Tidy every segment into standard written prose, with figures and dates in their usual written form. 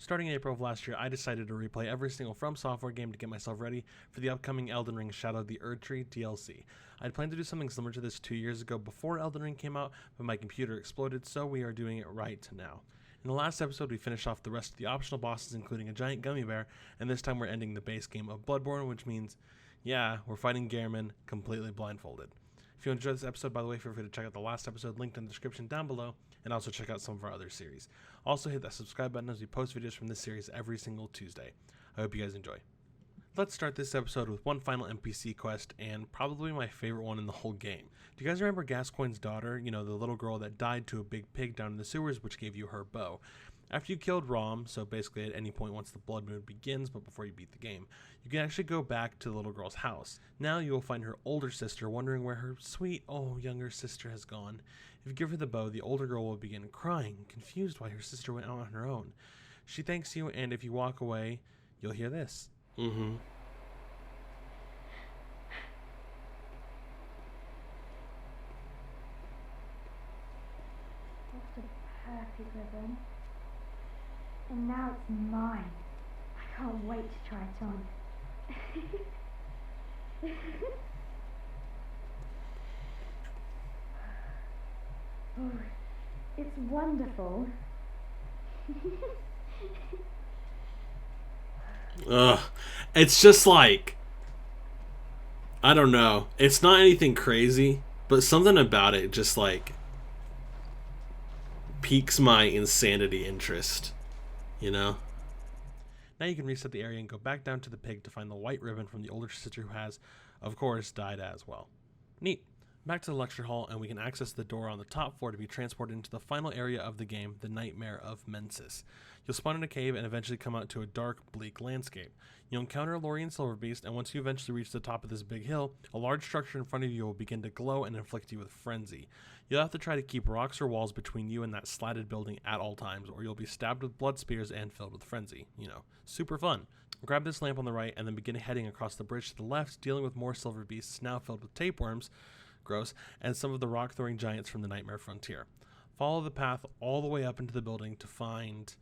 Starting in April of last year, I decided to replay every single From Software game to get myself ready for the upcoming Elden Ring Shadow of the Erdtree DLC. I'd planned to do something similar to this 2 years ago before Elden Ring came out, but my computer exploded, so we are doing it right now. In the last episode, we finished off the rest of the optional bosses, including a giant gummy bear, and this time we're ending the base game of Bloodborne, which means, yeah, we're fighting Gehrman completely blindfolded. If you enjoyed this episode, by the way, feel free to check out the last episode linked in the description down below, and also check out some of our other series. Also hit that subscribe button as we post videos from this series every single Tuesday. I hope you guys enjoy. Let's start this episode with one final NPC quest, and probably my favorite one in the whole game. Do you guys remember Gascoigne's daughter? You know, the little girl that died to a big pig down in the sewers, which gave you her bow. After you killed Rom, so basically at any point once the blood moon begins, but before you beat the game, you can actually go back to the little girl's house. Now you will find her older sister wondering where her sweet, younger sister has gone. If you give her the bow, the older girl will begin crying, confused why her sister went out on her own. She thanks you, and if you walk away, you'll hear this. Mm-hmm. That's a perfect ribbon. And now it's mine. I can't wait to try it on. Oh, it's wonderful. Ugh. It's just like, I don't know. It's not anything crazy, but something about it just like piques my insanity interest. You know? Now you can reset the area and go back down to the pig to find the white ribbon from the older sister who has, of course, died as well. Neat. Back to the lecture hall, and we can access the door on the top floor to be transported into the final area of the game, the Nightmare of Mensis. You'll spawn in a cave and eventually come out to a dark, bleak landscape. You'll encounter a Lorien Silverbeast, and once you eventually reach the top of this big hill, a large structure in front of you will begin to glow and inflict you with frenzy. You'll have to try to keep rocks or walls between you and that slatted building at all times, or you'll be stabbed with blood spears and filled with frenzy. You know, super fun. Grab this lamp on the right and then begin heading across the bridge to the left, dealing with more Silverbeasts now filled with tapeworms, gross, and some of the rock-throwing giants from the Nightmare Frontier. Follow the path all the way up into the building to find...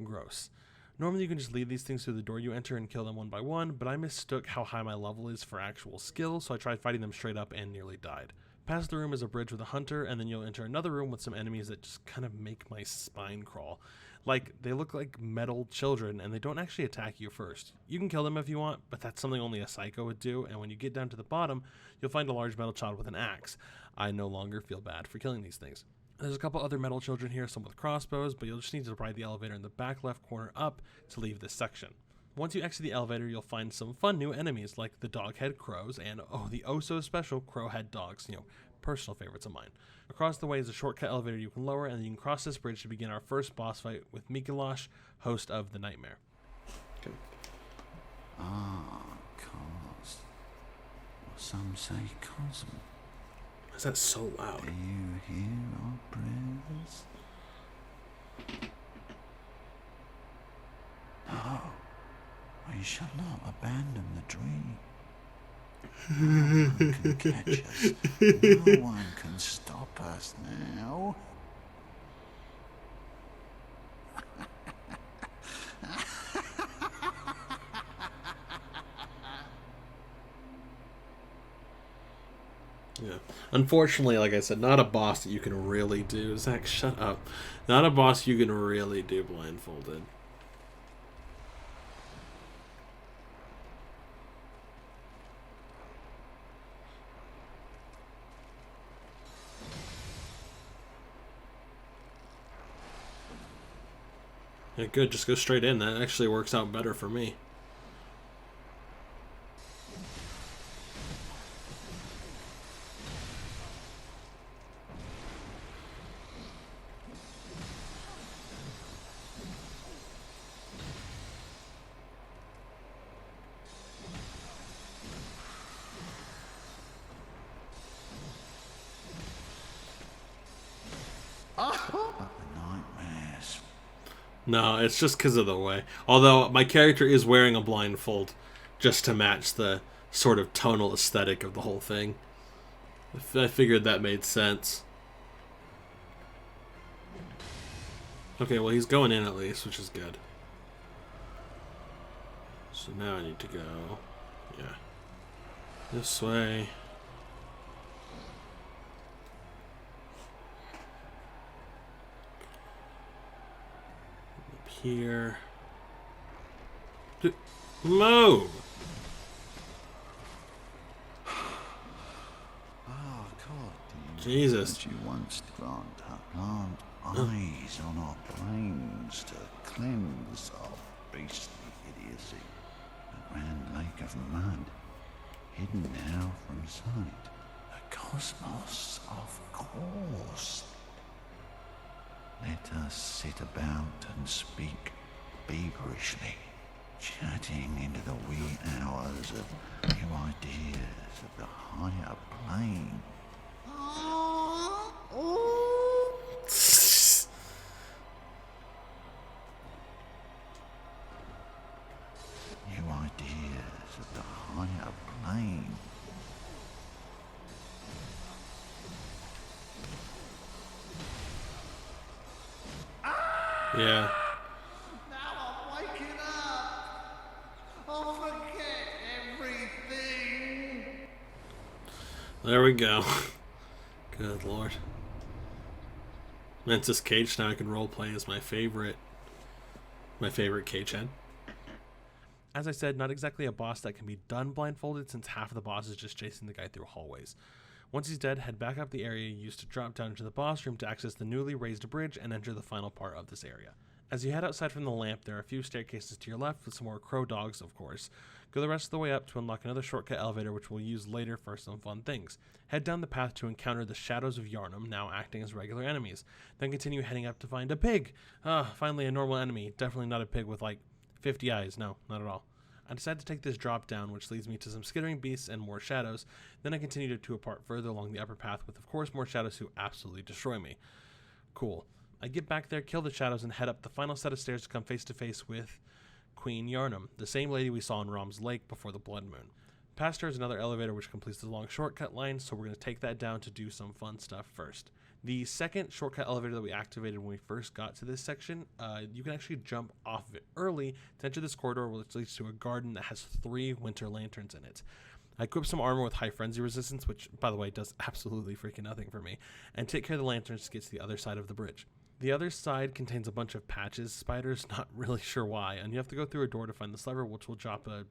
gross. Normally you can just lead these things through the door you enter and kill them one by one, but I mistook how high my level is for actual skill, so I tried fighting them straight up and nearly died. Past the room is a bridge with a hunter, and then you'll enter another room with some enemies that just kind of make my spine crawl. Like, they look like metal children, and they don't actually attack you first. You can kill them if you want, but that's something only a psycho would do, and when you get down to the bottom, you'll find a large metal child with an axe. I no longer feel bad for killing these things. There's a couple other metal children here, some with crossbows, but you'll just need to ride the elevator in the back left corner up to leave this section. Once you exit the elevator, you'll find some fun new enemies like the dog-head crows and, the oh-so-special crow-head dogs, personal favorites of mine. Across the way is a shortcut elevator you can lower, and then you can cross this bridge to begin our first boss fight with Mikulash, host of the Nightmare. Okay. Cos. Or some say cosm. Why is that so loud? Do you hear our prayers? No, we shall not abandon the dream. No one can catch us. No one can stop us now. Yeah. Unfortunately, like I said, not a boss that you can really do. Zach, shut up. Not a boss you can really do blindfolded. Yeah, good. Just go straight in. That actually works out better for me. Nightmares. No, it's just because of the way. Although my character is wearing a blindfold just to match the sort of tonal aesthetic of the whole thing. I figured that made sense. Okay, well, he's going in at least, which is good. So now I need to go... Yeah. This way. Up here. Move! Oh, God. Jesus. That you once plant eyes on our brains to cleanse our beastly idiocy. A grand lake of mud, hidden now from sight. The cosmos, of course. Let us sit about and speak feverishly, chatting into the wee hours of new ideas of the higher plane. New ideas of the higher plane. Yeah. Now I'm waking up. I'll forget everything. There we go. Good lord. Mantis Cage, now I can roleplay as my favorite cage head. As I said, not exactly a boss that can be done blindfolded, since half of the boss is just chasing the guy through hallways. Once he's dead, head back up the area used to drop down into the boss room to access the newly raised bridge and enter the final part of this area. As you head outside from the lamp, there are a few staircases to your left with some more crow dogs, of course. Go the rest of the way up to unlock another shortcut elevator, which we'll use later for some fun things. Head down the path to encounter the Shadows of Yharnam, now acting as regular enemies. Then continue heading up to find a pig. Finally a normal enemy. Definitely not a pig with like 50 eyes. No, not at all. I decided to take this drop down, which leads me to some skittering beasts and more shadows. Then I continued to a part further along the upper path with, of course, more shadows who absolutely destroy me. Cool. I get back there, kill the shadows, and head up the final set of stairs to come face to face with Queen Yharnam, the same lady we saw in Rom's Lake before the Blood Moon. Past her is another elevator which completes the long shortcut line, so we're going to take that down to do some fun stuff first. The second shortcut elevator that we activated when we first got to this section, you can actually jump off of it early to enter this corridor, which leads to a garden that has 3 winter lanterns in it. I equipped some armor with high frenzy resistance, which, by the way, does absolutely freaking nothing for me, and take care of the lanterns to get to the other side of the bridge. The other side contains a bunch of patches spiders, not really sure why, and you have to go through a door to find this lever, which will drop a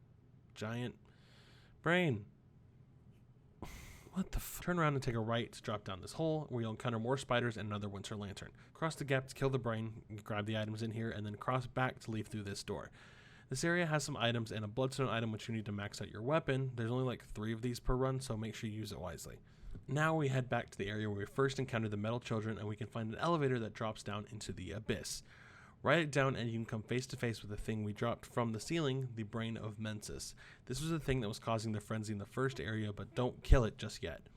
giant brain. What the f? Turn around and take a right to drop down this hole, where you'll encounter more spiders and another winter lantern. Cross the gap to kill the brain, grab the items in here, and then cross back to leave through this door. This area has some items and a bloodstone item which you need to max out your weapon. There's only like 3 of these per run, so make sure you use it wisely. Now we head back to the area where we first encountered the metal children, and we can find an elevator that drops down into the abyss. Write it down and you can come face to face with the thing we dropped from the ceiling, the brain of Mensis. This was the thing that was causing the frenzy in the first area, but don't kill it just yet. Do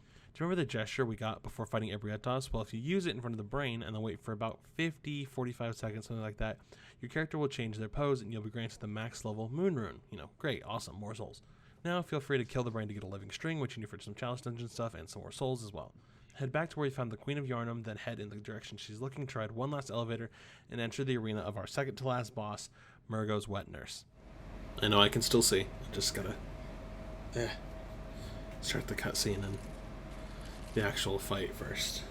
you remember the gesture we got before fighting Ebrietas? Well, if you use it in front of the brain and then wait for about 50-45 seconds, something like that, your character will change their pose and you'll be granted the max level Moon Rune. You know, great, awesome, more souls. Now feel free to kill the brain to get a living string, which you need for some challenge dungeon stuff and some more souls as well. Head back to where you found the Queen of Yharnam, then head in the direction she's looking to ride one last elevator and enter the arena of our second to last boss, Murgo's Wet Nurse. I know I can still see. I just gotta start the cutscene and the actual fight first.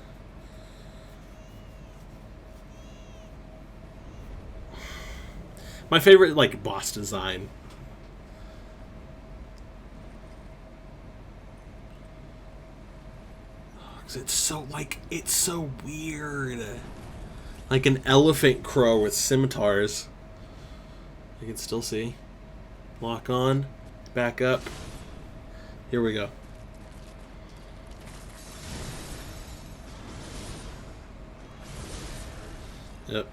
My favorite, like, boss design. It's so weird. Like an elephant crow with scimitars. You can still see. Lock on. Back up. Here we go. Yep.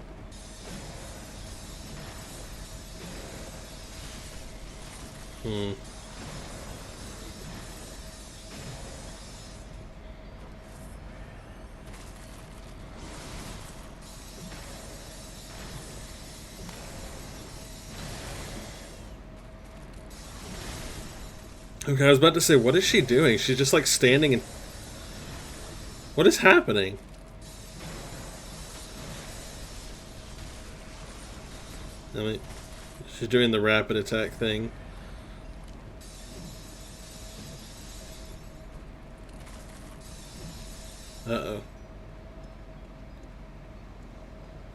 Okay, I was about to say, what is she doing? She's just like standing and... What is happening? I mean, she's doing the rapid attack thing. Uh-oh.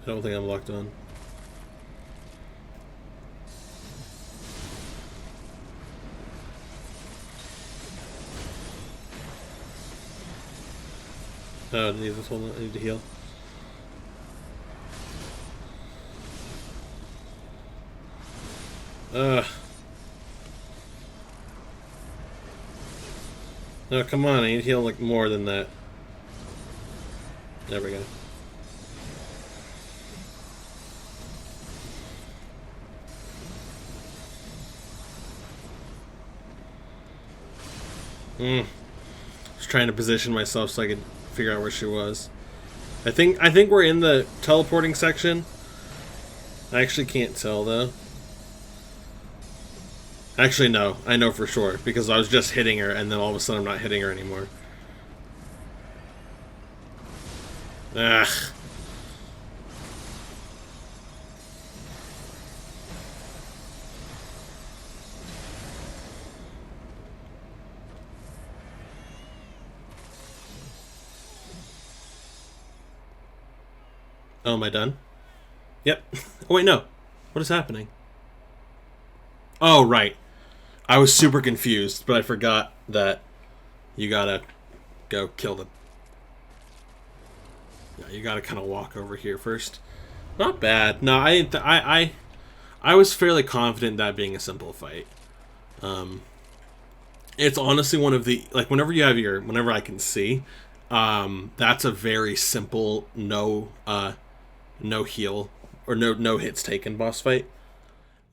I don't think I'm locked on. Oh, I need this one. I need to heal. No, come on, I need to heal like more than that. There we go. Just trying to position myself so I could figure out where she was. I think we're in the teleporting section. I actually can't tell though. Actually, no. I know for sure because I was just hitting her, and then all of a sudden I'm not hitting her anymore. Ugh. Oh, am I done? Yep. Oh, wait, no. What is happening? Oh, right. I was super confused, but I forgot that you gotta go kill them. Yeah, you gotta kind of walk over here first. Not bad. No, I was fairly confident in that being a simple fight. It's honestly one of the, like, whenever I can see, that's a very simple no heal or no hits taken boss fight.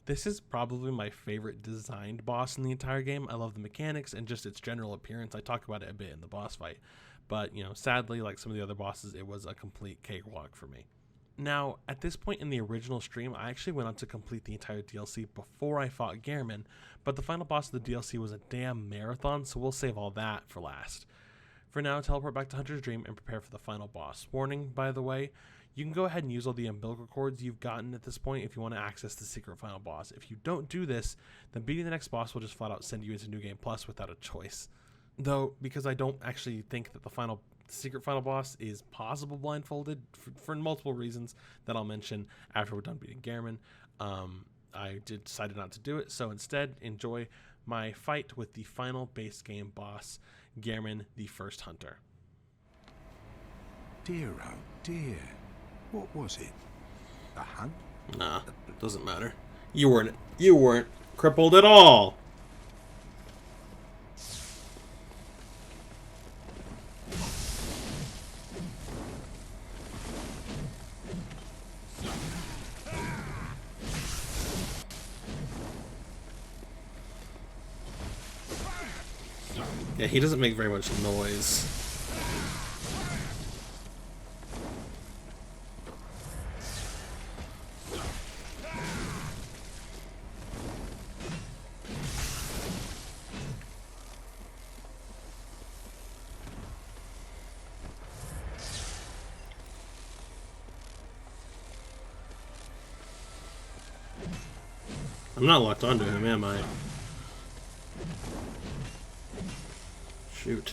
This is probably my favorite designed boss in the entire game. I love the mechanics and just its general appearance. I talk about it a bit in the boss fight. But, you know, sadly, like some of the other bosses, it was a complete cakewalk for me. Now, at this point in the original stream, I actually went on to complete the entire DLC before I fought Gehrman, but the final boss of the DLC was a damn marathon, so we'll save all that for last. For now, teleport back to Hunter's Dream and prepare for the final boss. Warning, by the way, you can go ahead and use all the umbilical cords you've gotten at this point if you want to access the secret final boss. If you don't do this, then beating the next boss will just flat out send you into New Game Plus without a choice. Though, because I don't actually think that the secret final boss is possible blindfolded for multiple reasons that I'll mention after we're done beating Gehrman, I decided not to do it. So instead, enjoy my fight with the final base game boss, Gehrman, the First Hunter. Dear, oh dear. What was it? A hunt? Nah, doesn't matter. You weren't crippled at all. Yeah, he doesn't make very much noise. I'm not locked onto him, am I? Shoot.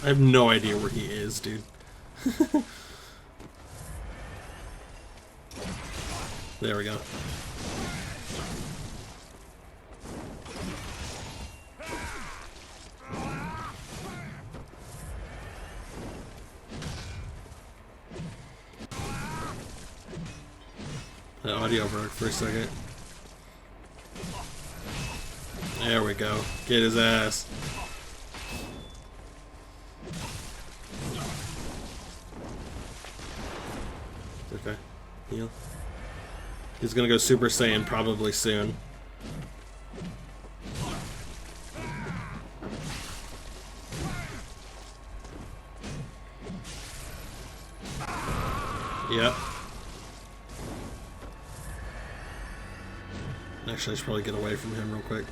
I have no idea where he is, dude. There we go. The audio broke for a second. There we go. Get his ass. Okay. Heal. He's gonna go Super Saiyan probably soon. Yep. Actually, I should probably get away from him real quick.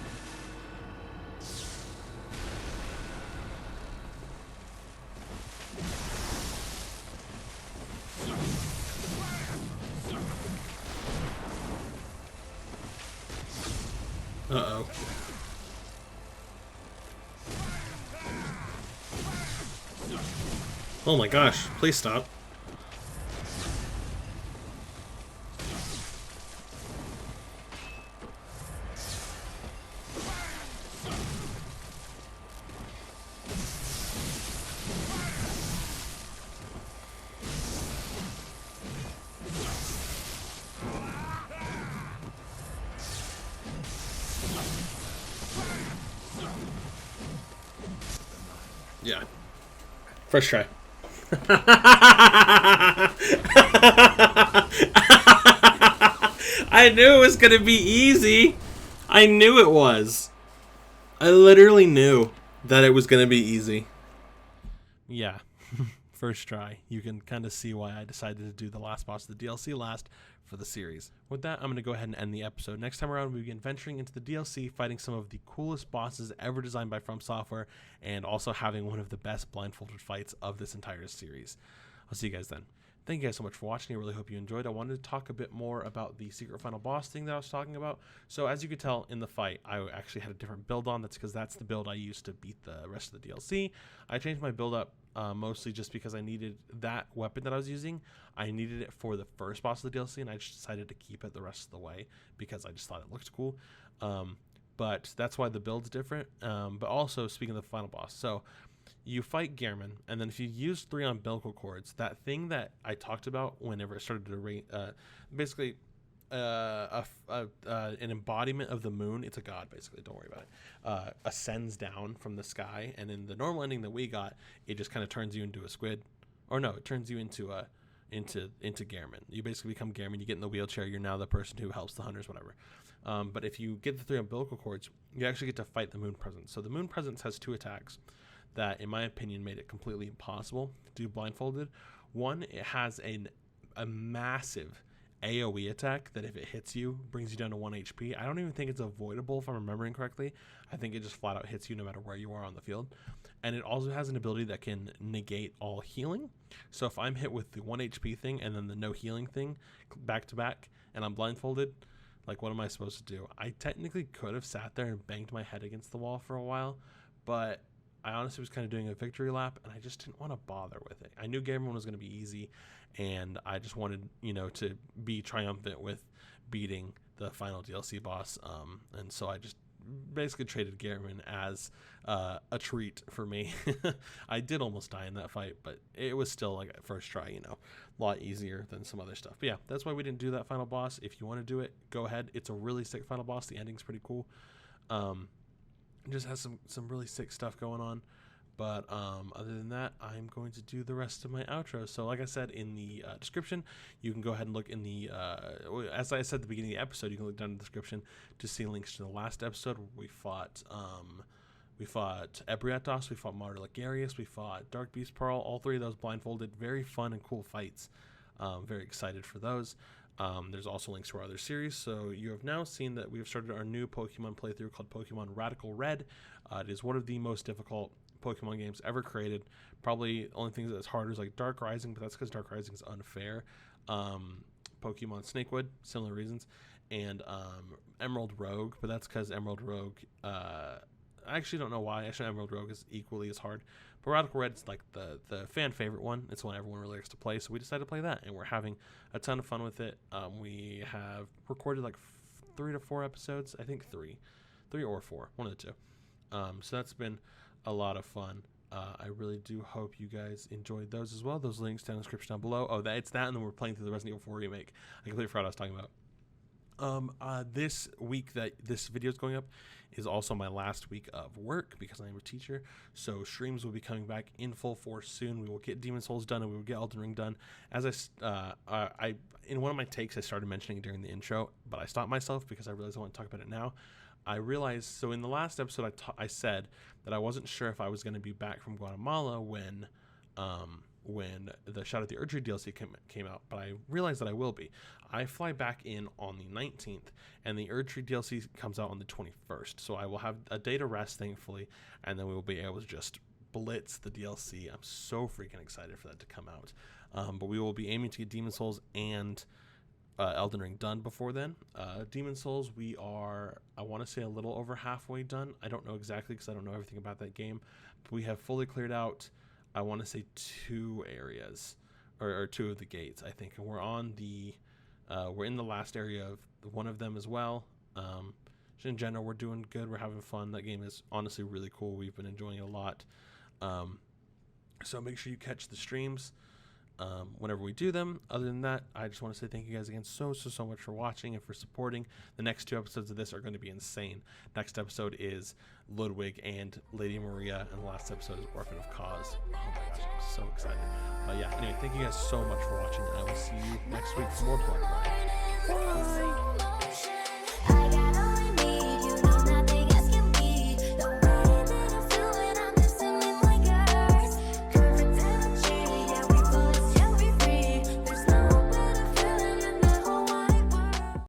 Uh-oh. Oh my gosh, please stop. Yeah. First try. I knew it was gonna be easy. I knew it was. I literally knew that it was gonna be easy. Yeah. First try. You can kind of see why I decided to do the last boss of the DLC last for the series. With that, I'm going to go ahead and end the episode. Next time around, we begin venturing into the DLC, fighting some of the coolest bosses ever designed by From Software, and also having one of the best blindfolded fights of this entire series. I'll see you guys then. Thank you guys so much for watching. I really hope you enjoyed. I wanted to talk a bit more about the secret final boss thing that I was talking about. So as you could tell in the fight, I actually had a different build on. That's because that's the build I used to beat the rest of the DLC. I changed my build up mostly just because I needed that weapon that I was using. I needed it for the first boss of the DLC, and I just decided to keep it the rest of the way because I just thought it looked cool. But that's why the build's different. But also, speaking of the final boss, so you fight Gehrman, and then if you use 3 umbilical cords, that thing that I talked about whenever it started to basically an embodiment of the moon, it's a god basically, don't worry about it, ascends down from the sky, and in the normal ending that we got, it just kind of turns you into a squid, or no, it turns you into Gehrman. You basically become Gehrman, you get in the wheelchair, you're now the person who helps the hunters, whatever. But if you get the 3 umbilical cords, you actually get to fight the moon presence. So the moon presence has 2 attacks that, in my opinion, made it completely impossible to do blindfolded. One, it has a massive AoE attack that if it hits you, brings you down to 1 HP. I don't even think it's avoidable if I'm remembering correctly. I think it just flat out hits you no matter where you are on the field. And it also has an ability that can negate all healing. So if I'm hit with the 1 HP thing and then the no healing thing back to back, and I'm blindfolded, like, what am I supposed to do? I technically could have sat there and banged my head against the wall for a while, but I honestly was kind of doing a victory lap, and I just didn't want to bother with it. I knew Game 1 was going to be easy, and I just wanted, to be triumphant with beating the final DLC boss. And so I just basically traded Gehrman as a treat for me. I did almost die in that fight, but it was still like a first try, a lot easier than some other stuff. But yeah, that's why we didn't do that final boss. If you want to do it, go ahead. It's a really sick final boss. The ending's pretty cool. It just has some really sick stuff going on. But other than that, I'm going to do the rest of my outro. So like I said in the description, you can go ahead and look in the, as I said at the beginning of the episode, you can look down in the description to see links to the last episode where we fought Ebriatos, we fought Martyr Ligarius, we fought Dark Beast Pearl, all 3 of those blindfolded, very fun and cool fights. Very excited for those. There's also links to our other series. So you have now seen that we have started our new Pokemon playthrough called Pokemon Radical Red. It is one of the most difficult Pokemon games ever created. Probably the only thing that's harder is like Dark Rising, but that's because Dark Rising is unfair. Pokemon Snakewood, similar reasons, and Emerald Rogue, but that's because Emerald Rogue, I actually don't know why. Actually, Emerald Rogue is equally as hard. But Radical Red's like the fan favorite one. It's one everyone really likes to play, so we decided to play that, and we're having a ton of fun with it. We have recorded like 3 to 4 episodes. I think 3 or 4, one of the 2. So that's been a lot of fun. I really do hope you guys enjoyed those as well. Those links down in the description down below. Oh, it's that, and then we're playing through the Resident Evil 4 remake. I completely forgot what I was talking about. This week that this video is going up is also my last week of work because I am a teacher. So streams will be coming back in full force soon. We will get Demon's Souls done, and we will get Elden Ring done. As I in one of my takes, I started mentioning it during the intro, but I stopped myself because I realized I want to talk about it now. I realized, so in the last episode, I said that I wasn't sure if I was going to be back from Guatemala when when the Shadow of the Erdtree DLC came out, but I realized that I will be. I fly back in on the 19th, and the Erdtree DLC comes out on the 21st, so I will have a day to rest, thankfully, and then we will be able to just blitz the DLC. I'm so freaking excited for that to come out. But we will be aiming to get Demon Souls and Elden Ring done before then. Demon Souls, we are, I want to say, a little over halfway done. I don't know exactly because I don't know everything about that game, but we have fully cleared out, I want to say, 2 areas, or 2 of the gates, I think, and we're on the we're in the last area of one of them as well. In general, we're doing good, we're having fun. That game is honestly really cool. We've been enjoying it a lot. So make sure you catch the streams whenever we do them. Other than that, I just want to say thank you guys again so much for watching and for supporting. The next 2 episodes of this are going to be insane. Next episode is Ludwig and Lady Maria, and the last episode is Orphan of Cause. Oh my gosh, I'm so excited. But yeah, anyway, thank you guys so much for watching, and I will see you next week for more Bloodborne. Bye!